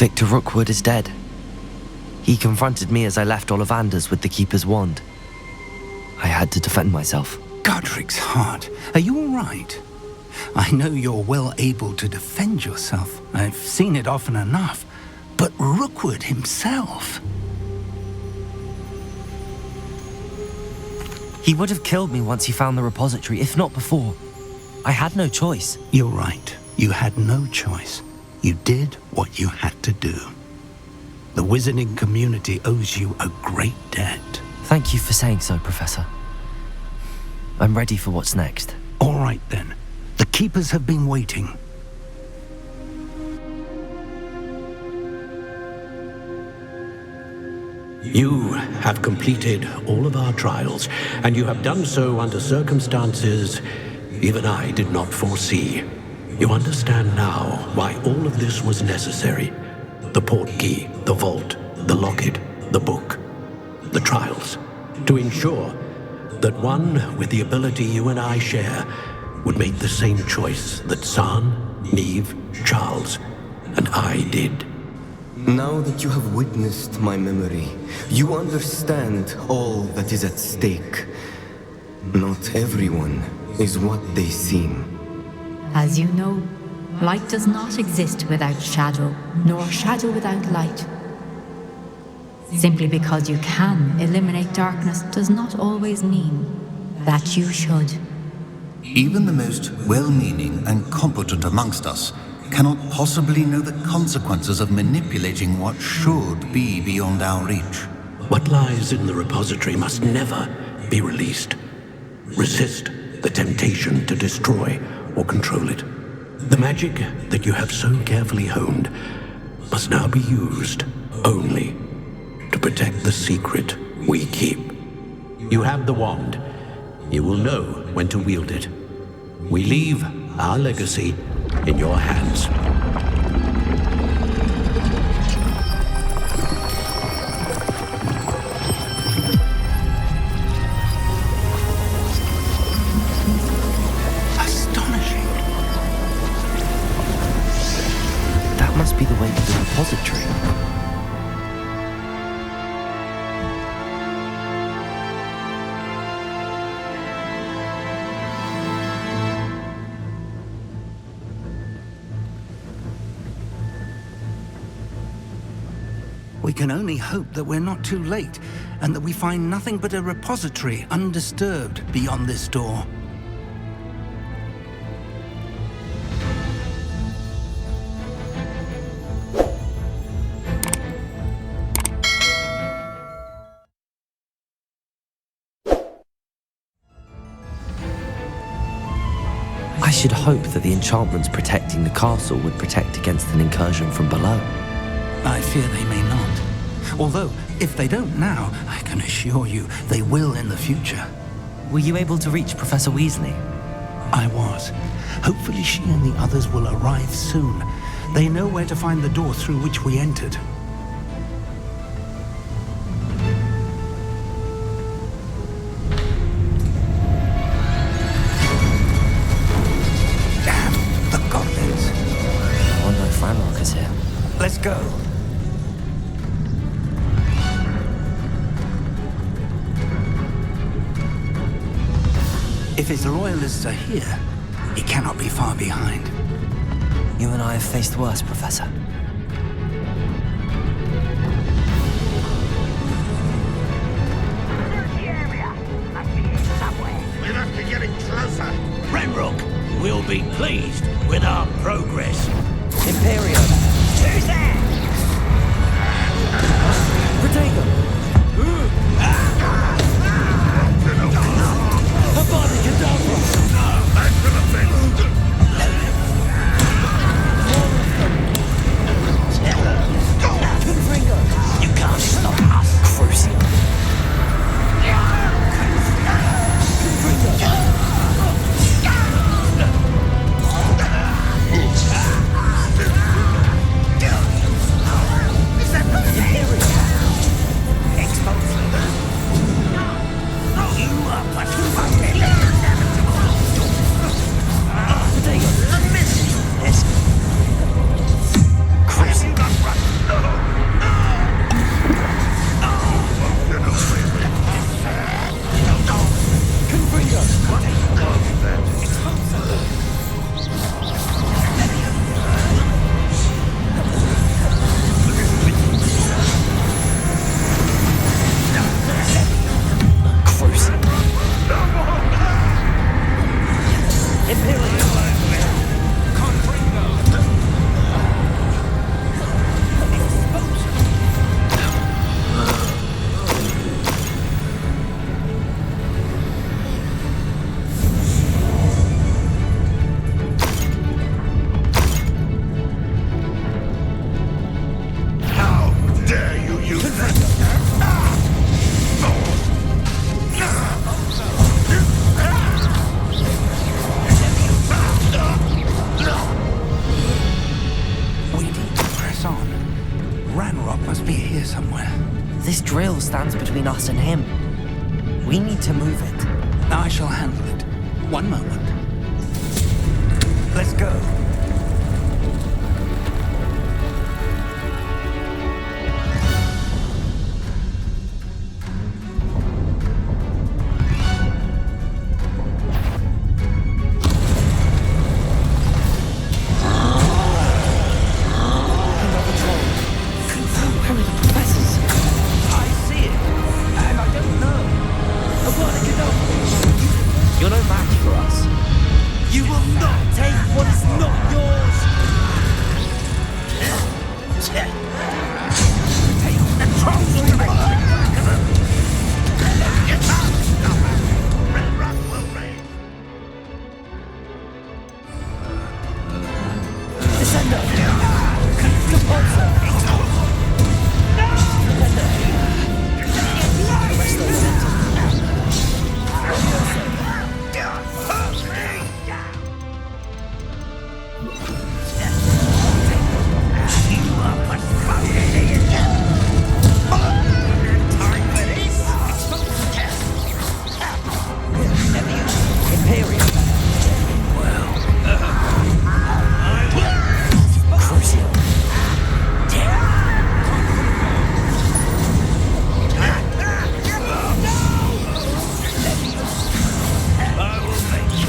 Victor Rookwood is dead. He confronted me as I left Ollivander's with the Keeper's wand. I had to defend myself. Godric's heart, are you all right? I know you're well able to defend yourself. I've seen it often enough. But Rookwood himself... He would have killed me once he found the repository, if not before. I had no choice. You're right. You had no choice. You did what you had to do. The wizarding community owes you a great debt. Thank you for saying so, Professor. I'm ready for what's next. All right, then. The Keepers have been waiting. You have completed all of our trials, and you have done so under circumstances even I did not foresee. You understand now why all of this was necessary. The portkey, the vault, the locket, the book, the trials. To ensure that one with the ability you and I share would make the same choice that San, Neve, Charles, and I did. Now that you have witnessed my memory, you understand all that is at stake. Not everyone is what they seem. As you know, light does not exist without shadow, nor shadow without light. Simply because you can eliminate darkness does not always mean that you should. Even the most well-meaning and competent amongst us cannot possibly know the consequences of manipulating what should be beyond our reach. What lies in the repository must never be released. Resist the temptation to destroy or control it. The magic that you have so carefully honed must now be used only to protect the secret we keep. You have the wand. You will know when to wield it. We leave our legacy in your hands. Astonishing. That must be the way to the repository. We can only hope that we're not too late, and that we find nothing but a repository undisturbed beyond this door. I should hope that the enchantments protecting the castle would protect against an incursion from below. I fear they may not. Although, if they don't now, I can assure you they will in the future. Were you able to reach Professor Weasley? I was. Hopefully she and the others will arrive soon. They know where to find the door through which we entered. Damn, the goblins. I wonder if Ranrock is here. Let's go. If his loyalists are here, he cannot be far behind. You and I have faced worse, Professor. We must be getting closer. Ranrock will be pleased with our progress. Imperium! Who's there? Protego! Avada Kedavra! Back to the fence. Confringo! You can't stop us. Crucial! must be here somewhere. This drill stands between us and him. We need to move it. I shall handle it. One moment. Let's go. You're no match for us. You will not take what is not yours! Take the trolls to me! Get out! Red Rock will reign! Descender! Compulsor! Arrest the momentum. Imperium. Crucial. I will make you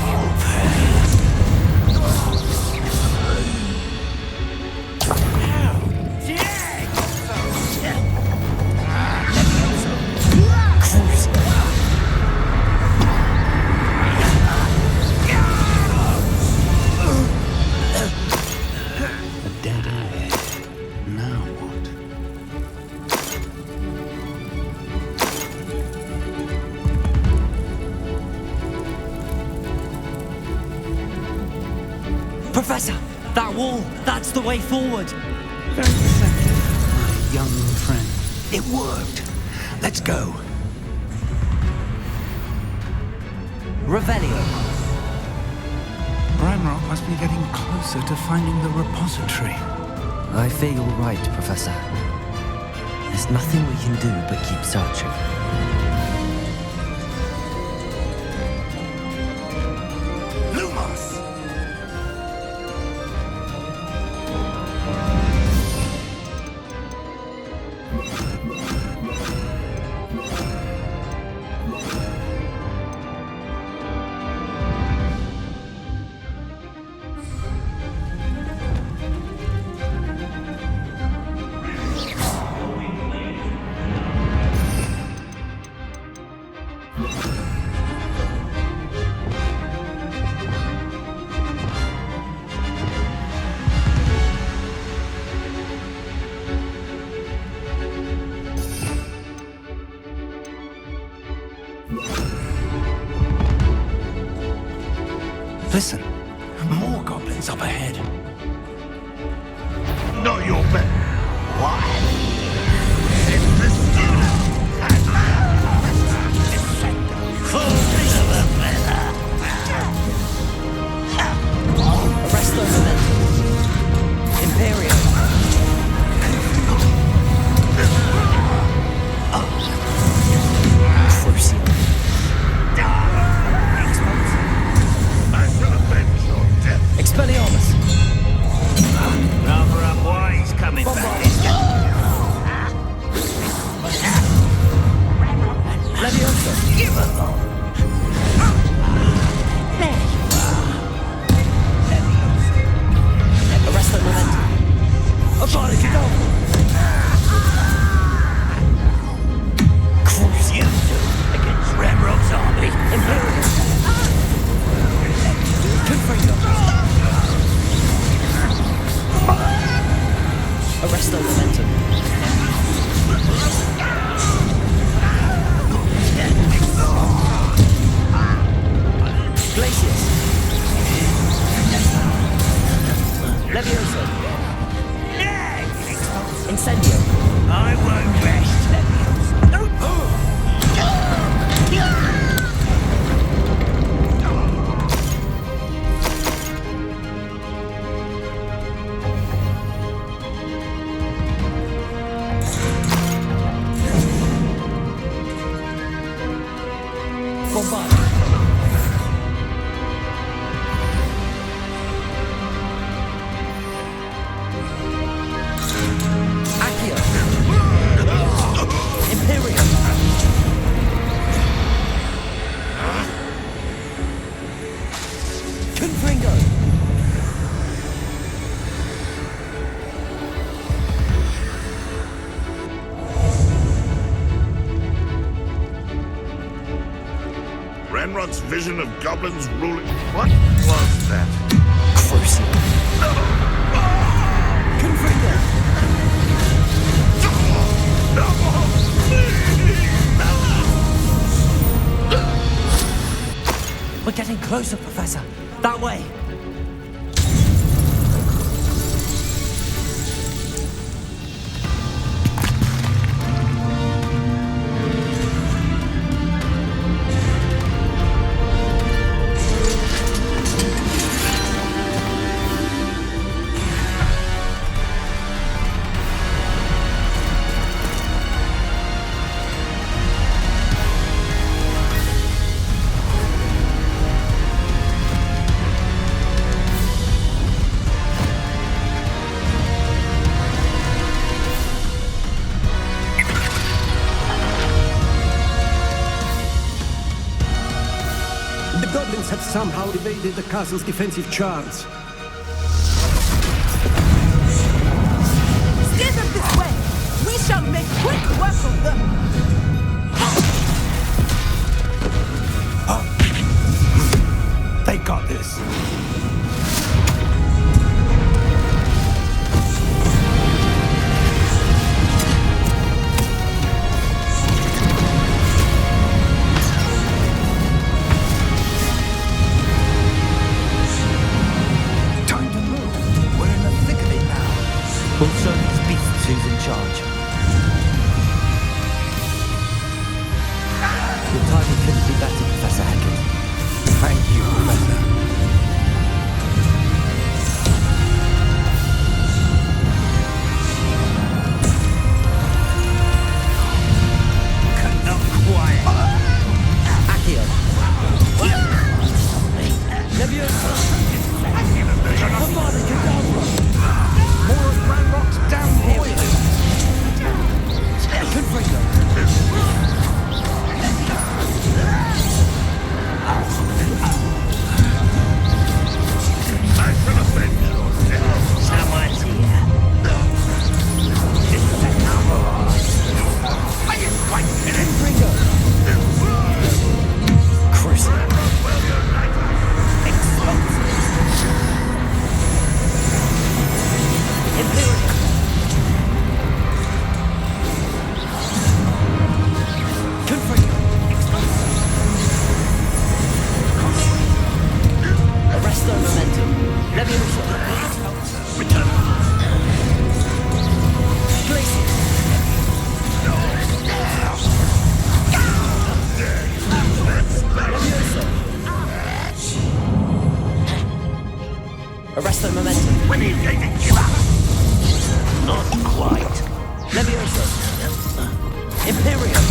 A dead eye. Now what? Professor, that wall, that's the way forward. Very effective, my young friend. It worked. Let's go. Revelio. Bramrock must be getting closer to finding the repository. I fear you're right, Professor. There's nothing we can do but keep searching. Lumos! Listen, more goblins up ahead. Know your bet. Why? It's the student. Arrest those men. Imperium. Crucial. I shall avenge your death. Expelliarmus. Rather up why he's coming back. Leviosa. Give a thought. Arrest the momentum. Abolish it all. Cruise you two against Ramrock's army. Imperium. Confringo. Arrest the momentum. Glacius. Leviosa. Incendio. I won't rest. X vision of goblins ruling. What was that? Crucial. Confringo! We're getting closer, Professor. That way. The goblins have somehow evaded the castle's defensive charms. Steer them this way! We shall make quick work of them! They got this. Time to move. We're in the thick of it now. We'll show these beasts who's in charge. Your timing couldn't be better, Professor Hackett. Thank you, Professor. Not quiet. Accio. Leviosa. Avada Kedavra. More of Ranrock's damn poison. Confringo. Someone's here. Confringo. Crucial. Arresto momentum. Leviosa. Return. Glacius. Leviosa. Arresto momentum. When are you going to give up? Not quite. Leviosa. Imperium.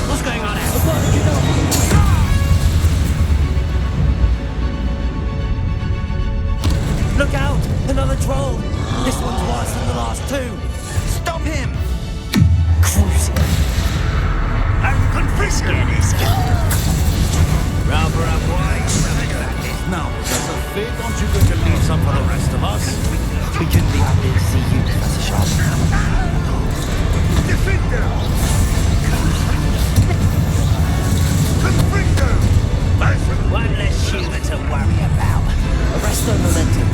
What's going on out? Look out! Another troll! This one's worse than the last two! Stop him! Crucial. Rather avoid. Now, Professor Fig, aren't you going to leave some for the rest of us? We couldn't be happier to see you, Professor Sharp. One less human to worry about. Arresto momentum.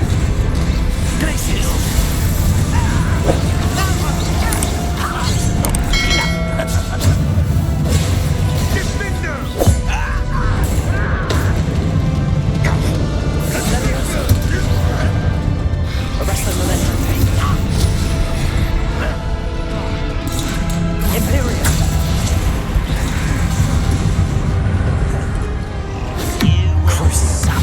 Glacius. Arresto momentum. Imperium. Crucial.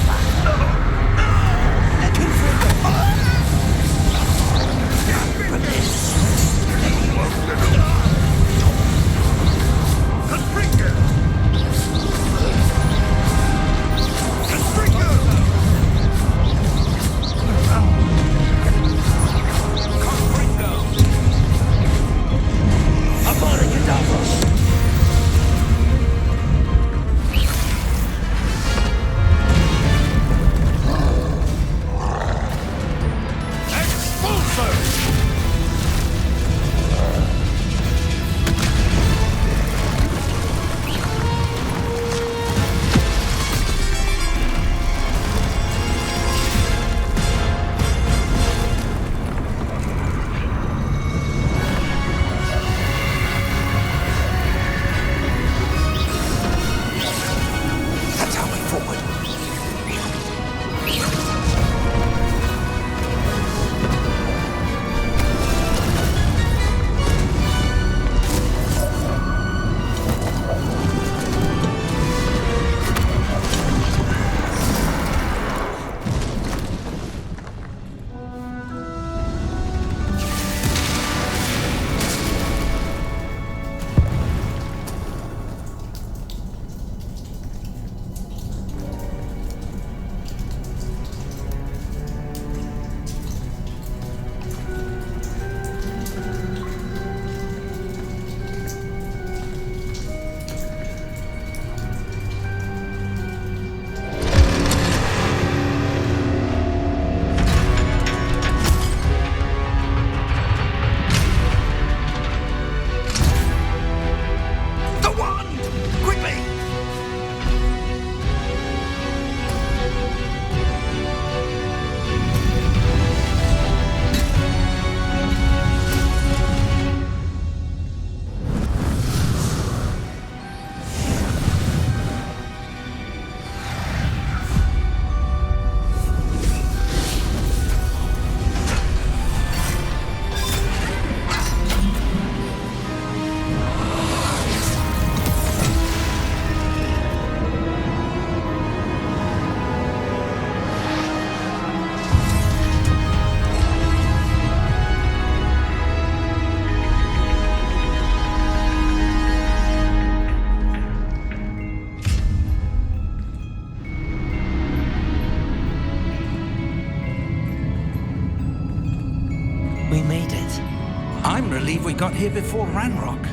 believe we got here before Ranrock.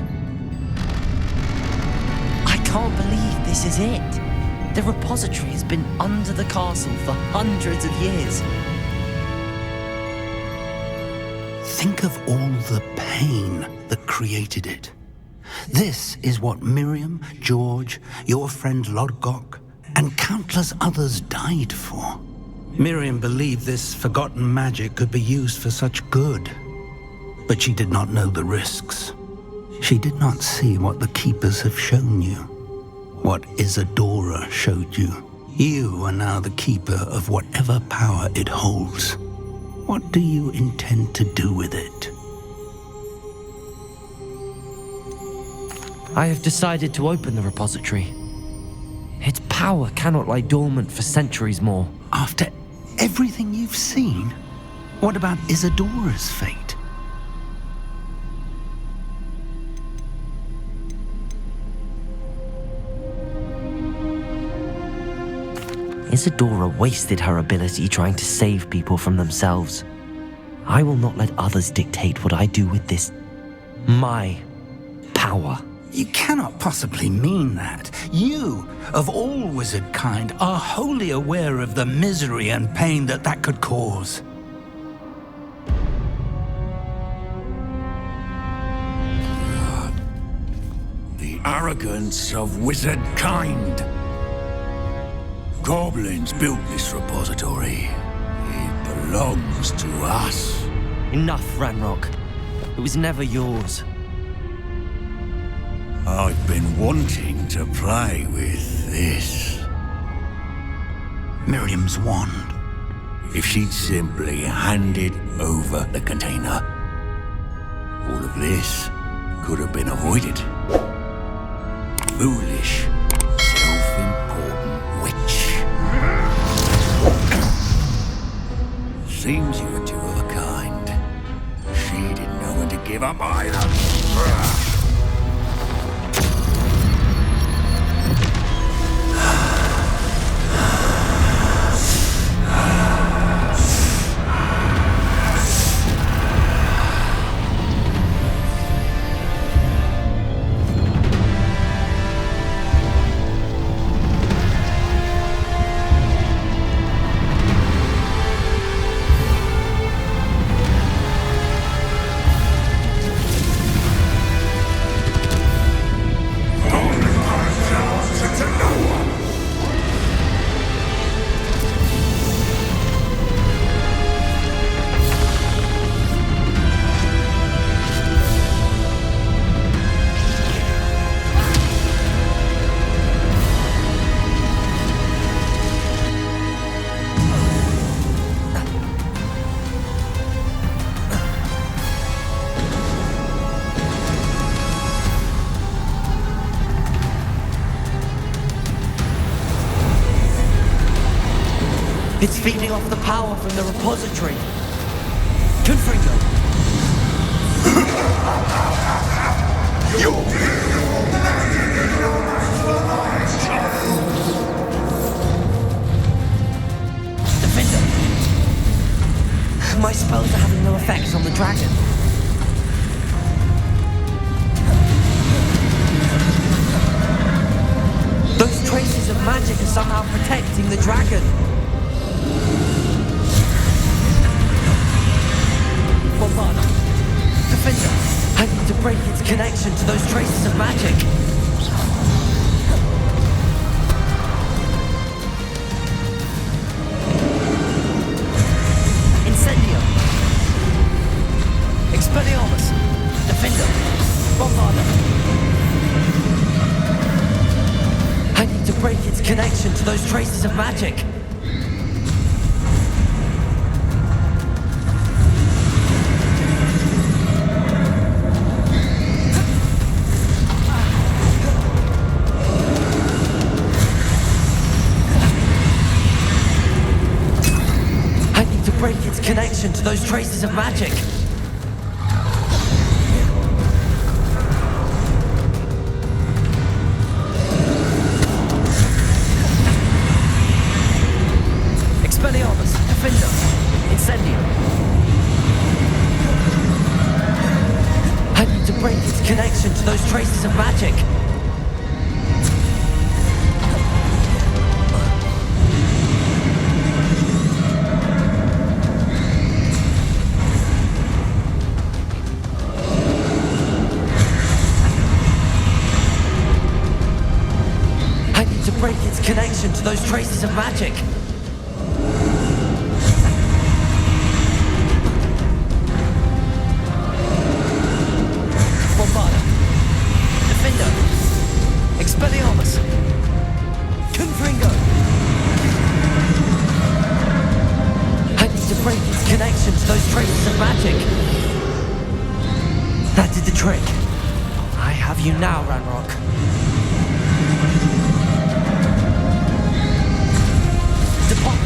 I can't believe this is it. The repository has been under the castle for hundreds of years. Think of all the pain that created it. This is what Miriam, George, your friend Lodgok, and countless others died for. Miriam believed this forgotten magic could be used for such good, but she did not know the risks. She did not see what the Keepers have shown you, what Isadora showed you. You are now the Keeper of whatever power it holds. What do you intend to do with it? I have decided to open the repository. Its power cannot lie dormant for centuries more. After everything you've seen, what about Isadora's fate? Isadora wasted her ability trying to save people from themselves. I will not let others dictate what I do with this. My power. You cannot possibly mean that. You, of all wizard kind, are wholly aware of the misery and pain that could cause. The arrogance of wizard kind. Goblins built this repository. It belongs to us. Enough, Ranrock. It was never yours. I've been wanting to play with this. Miriam's wand. If she'd simply handed over the container, all of this could have been avoided. Foolish, self-important witch. Seems you were two of a kind. She didn't know when to give up either. It's feeding off the power from the repository. Confringo! Defender! My spells are having no effect on the dragon. Those traces of magic are somehow protecting the dragon. Bombarda. Defender. I need to break its connection to those traces of magic. Incendio. Expelliarmus. Defender. Bombarda. I need to break its connection to those traces of magic. Break its connection to those traces of magic. Expelliarmus, Defender, Incendio. connection to those traces of magic. I need to break its connection to those traces of magic. Expelliarmus! Confringo! I need to break its connection to those traces of magic. That did the trick. I have you now, Ranrock. Depart.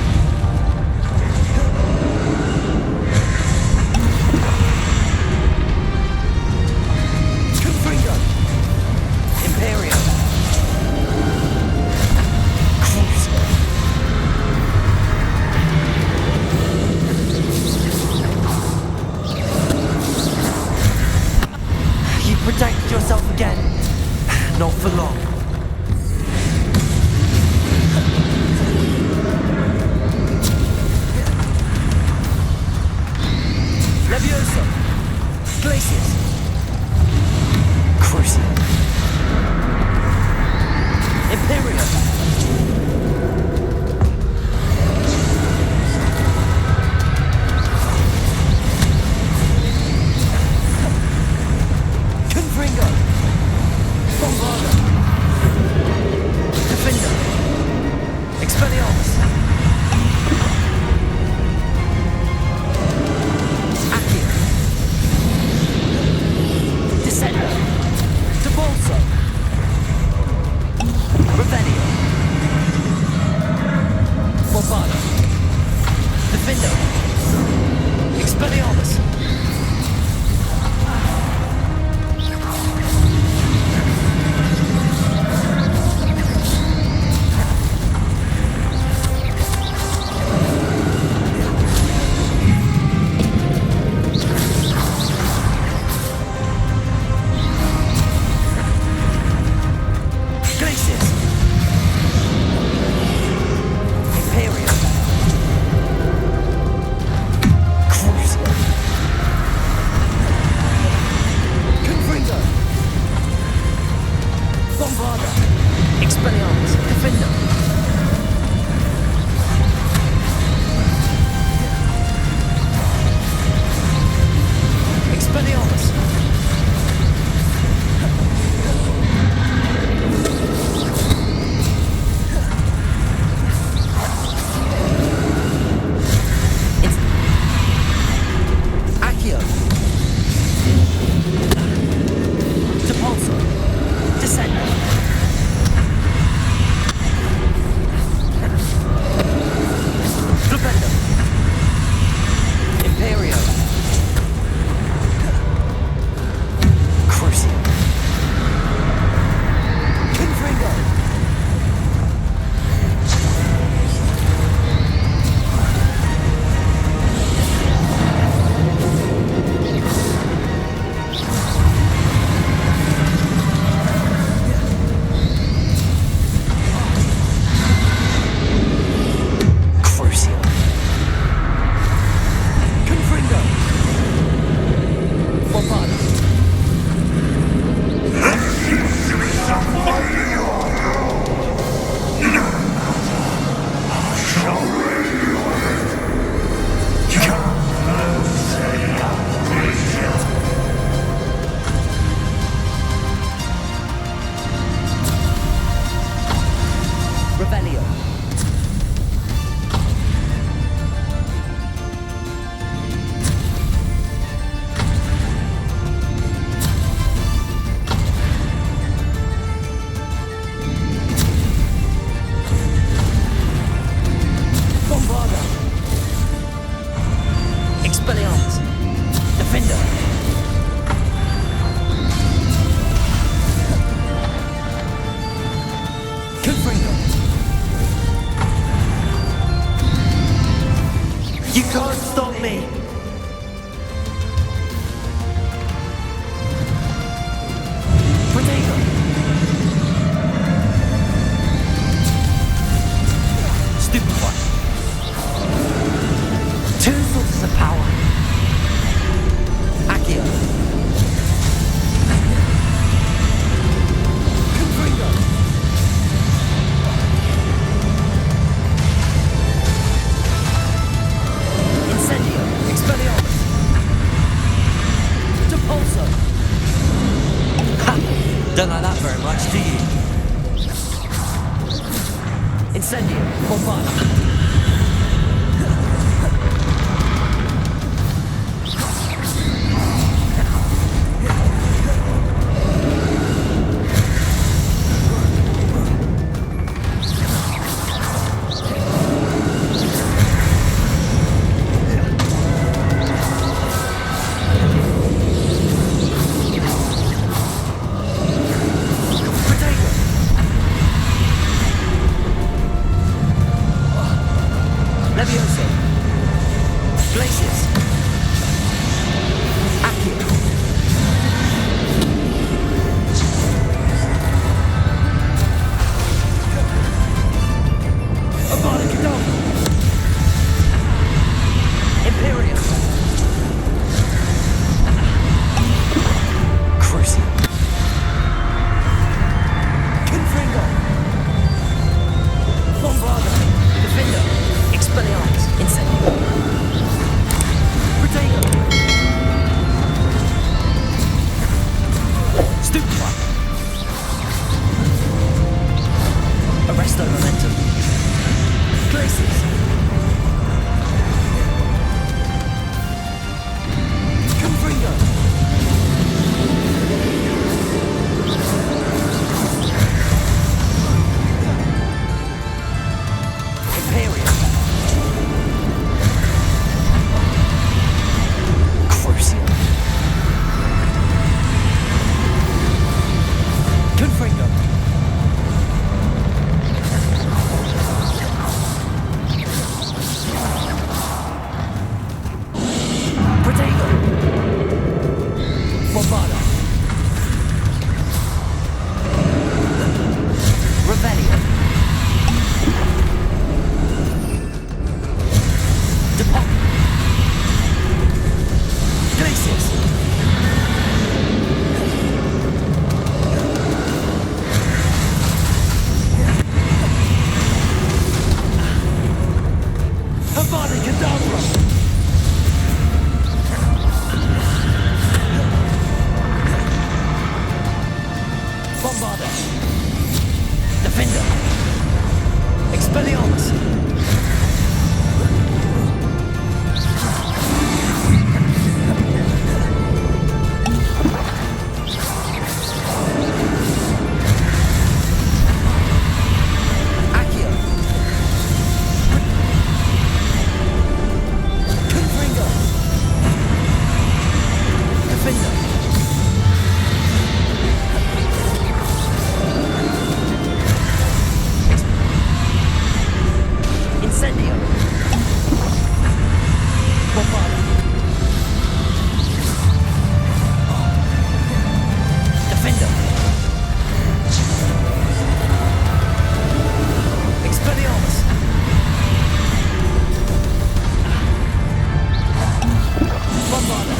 Confringo! Imperium! Protect yourself again. Not for long. Levioso. Glacius. Crucial. Imperium. Confringo! Bombarda! Defender! Expelliarmus! Accio! Descender! Debolso! Revelio! Bombarda! Defender! Expelliarmus! Imperium. Crucial. Levioso. Glacius. Accio. Avada Kedavra. Imperium. Crucial. Confringo. Bombarda. Defender. Expelliarmus. Incendio. Protego. Stupefy. Arresto Momentum. Glacius. Confringo. Imperium. Crucial. Confringo. Protego. Bombarda. Revelio. Depop. Glacius. Avada Kedavra. Bombarda. Defender. Expelliarmus. Accio. Confringo. Defender. Incendio. Bombarda. Defender. Expelliarmus. Bombarda.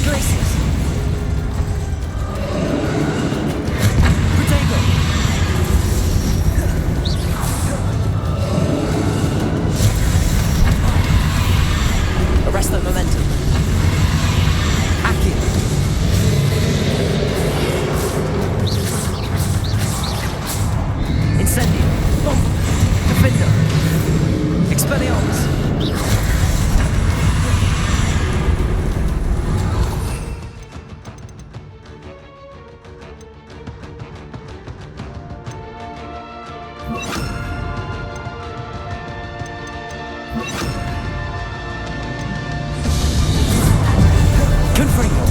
Glacius. Protego. Arresto Momentum. Accio. Incendio. Bomb. Defender. Expelliarmus. Confringo.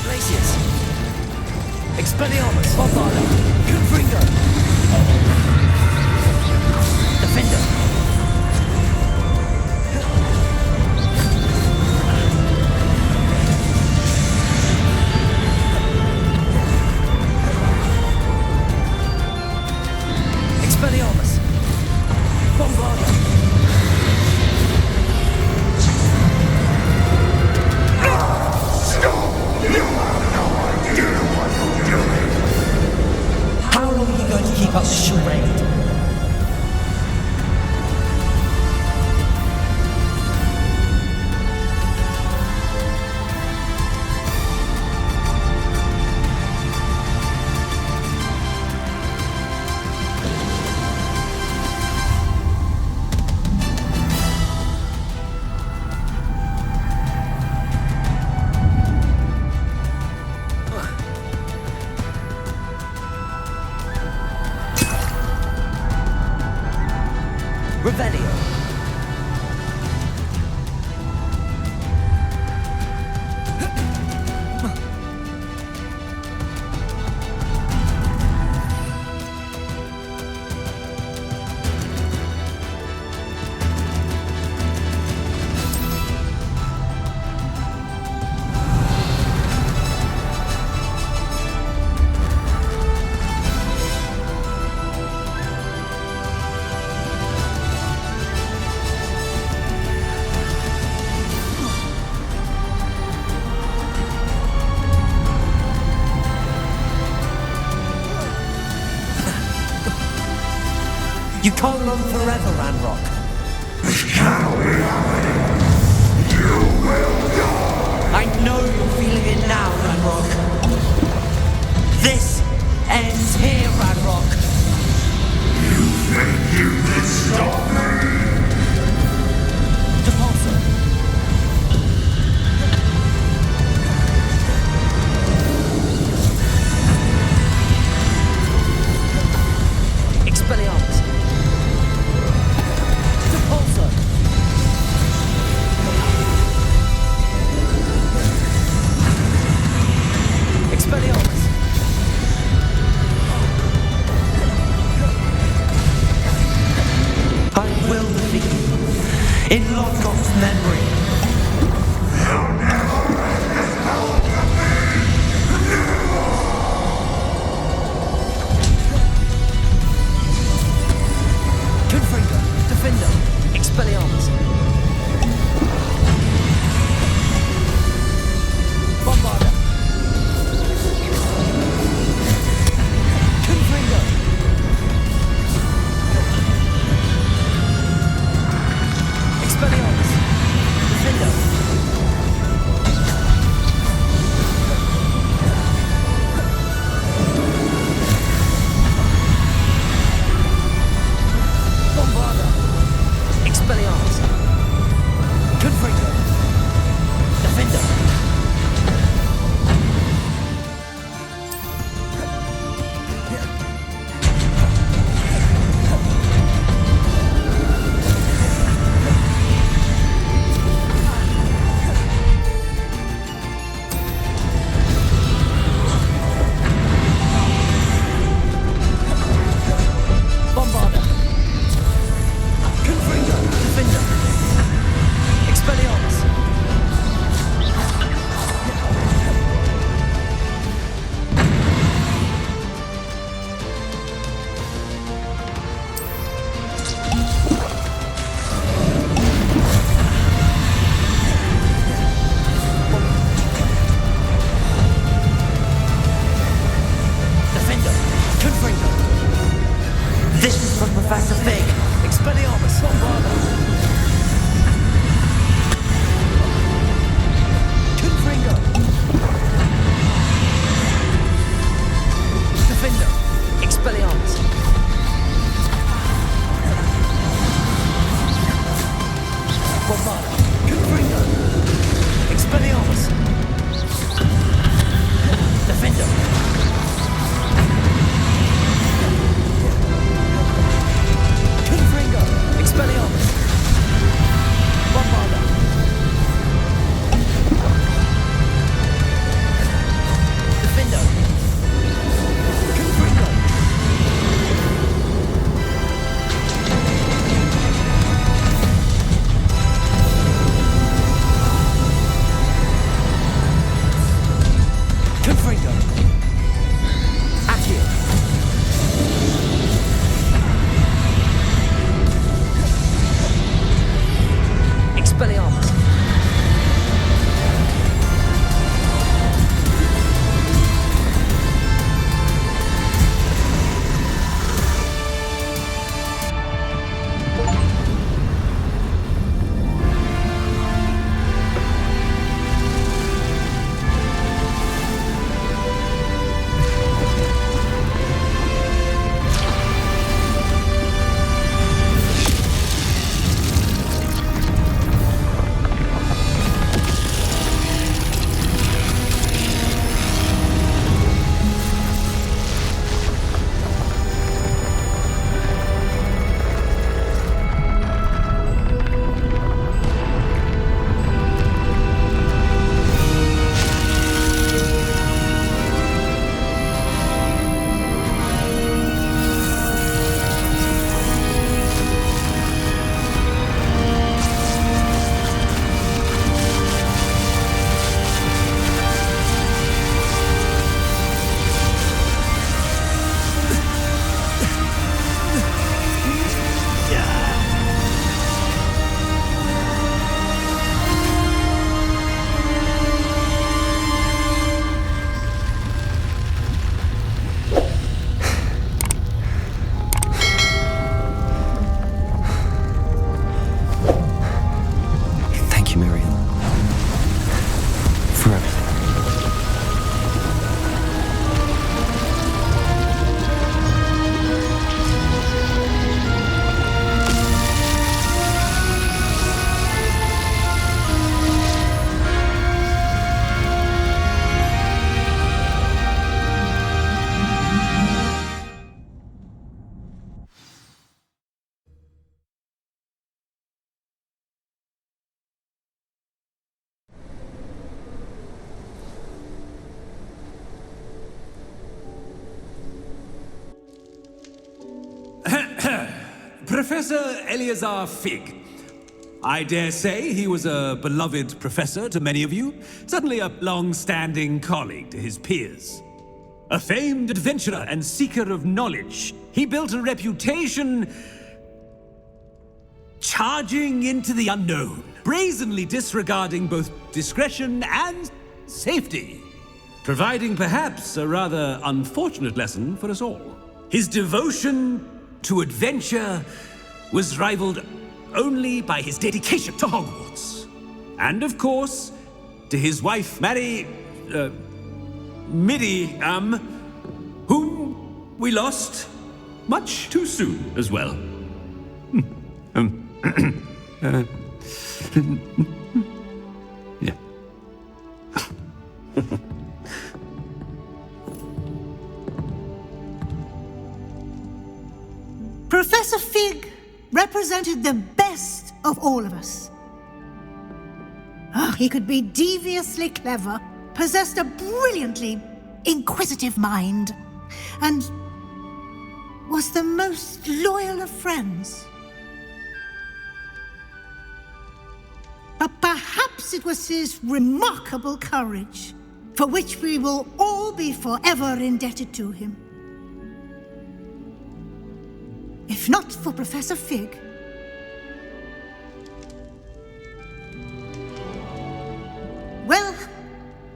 Glacius. Expelliarmus. Bombarda. Confringo. Defender. Expelliarmus. Bombarda. How long are you going to keep up this charade? Revelio. You can't run forever, Ranrock. This cannot be happening. You will die. I know you're feeling it now, Ranrock. This ends here, Ranrock. You think you can stop me? Depulsor. Expelliarmus. Depulsor. Expelliarmus. Professor Eleazar Fig. I dare say he was a beloved professor to many of you, certainly a long-standing colleague to his peers. A famed adventurer and seeker of knowledge, he built a reputation charging into the unknown, brazenly disregarding both discretion and safety, providing perhaps a rather unfortunate lesson for us all. His devotion to adventure was rivaled only by his dedication to Hogwarts. And of course, to his wife, Midi, whom we lost much too soon as well. Yeah. Professor Fig represented the best of all of us. He could be deviously clever, possessed a brilliantly inquisitive mind, and was the most loyal of friends. But perhaps it was his remarkable courage, for which we will all be forever indebted to him. If not for Professor Fig, well,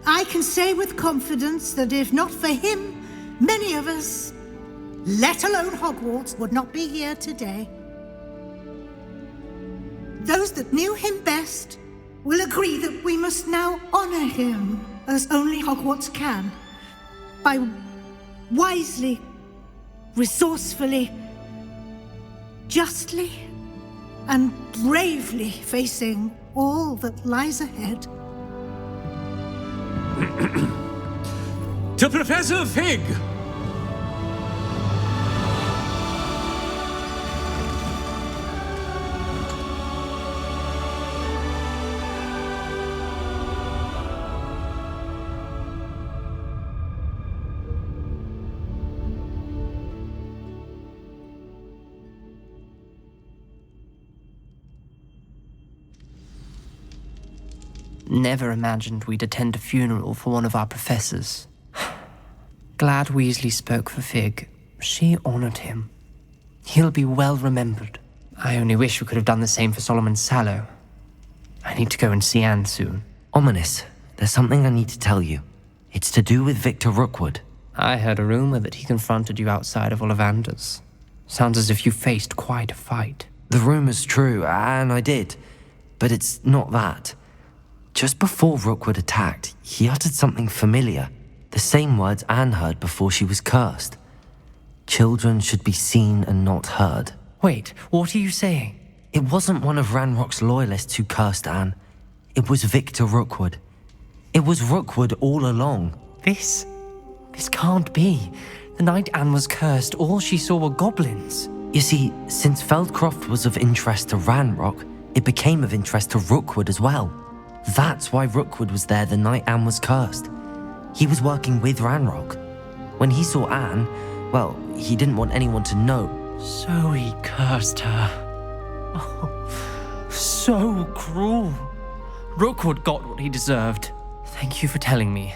I can say with confidence that if not for him, many of us, let alone Hogwarts, would not be here today. Those that knew him best will agree that we must now honor him as only Hogwarts can, by wisely, resourcefully, justly and bravely facing all that lies ahead. To Professor Fig! Never imagined we'd attend a funeral for one of our professors. Glad Weasley spoke for Fig. She honored him. He'll be well remembered. I only wish we could have done the same for Solomon Sallow. I need to go and see Anne soon. Ominous, there's something I need to tell you. It's to do with Victor Rookwood. I heard a rumor that he confronted you outside of Ollivander's. Sounds as if you faced quite a fight. The rumor's true, and I did. But it's not that. Just before Rookwood attacked, he uttered something familiar. The same words Anne heard before she was cursed. Children should be seen and not heard. Wait, what are you saying? It wasn't one of Ranrock's loyalists who cursed Anne. It was Victor Rookwood. It was Rookwood all along. This can't be. The night Anne was cursed, all she saw were goblins. You see, since Feldcroft was of interest to Ranrock, it became of interest to Rookwood as well. That's why Rookwood was there the night Anne was cursed. He was working with Ranrock. When he saw Anne, well, he didn't want anyone to know. So he cursed her. Oh, so cruel. Rookwood got what he deserved. Thank you for telling me.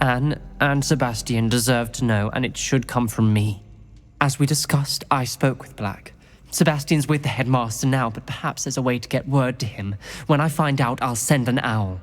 Anne and Sebastian deserved to know, and it should come from me. As we discussed, I spoke with Black. Sebastian's with the headmaster now, but perhaps there's a way to get word to him. When I find out, I'll send an owl.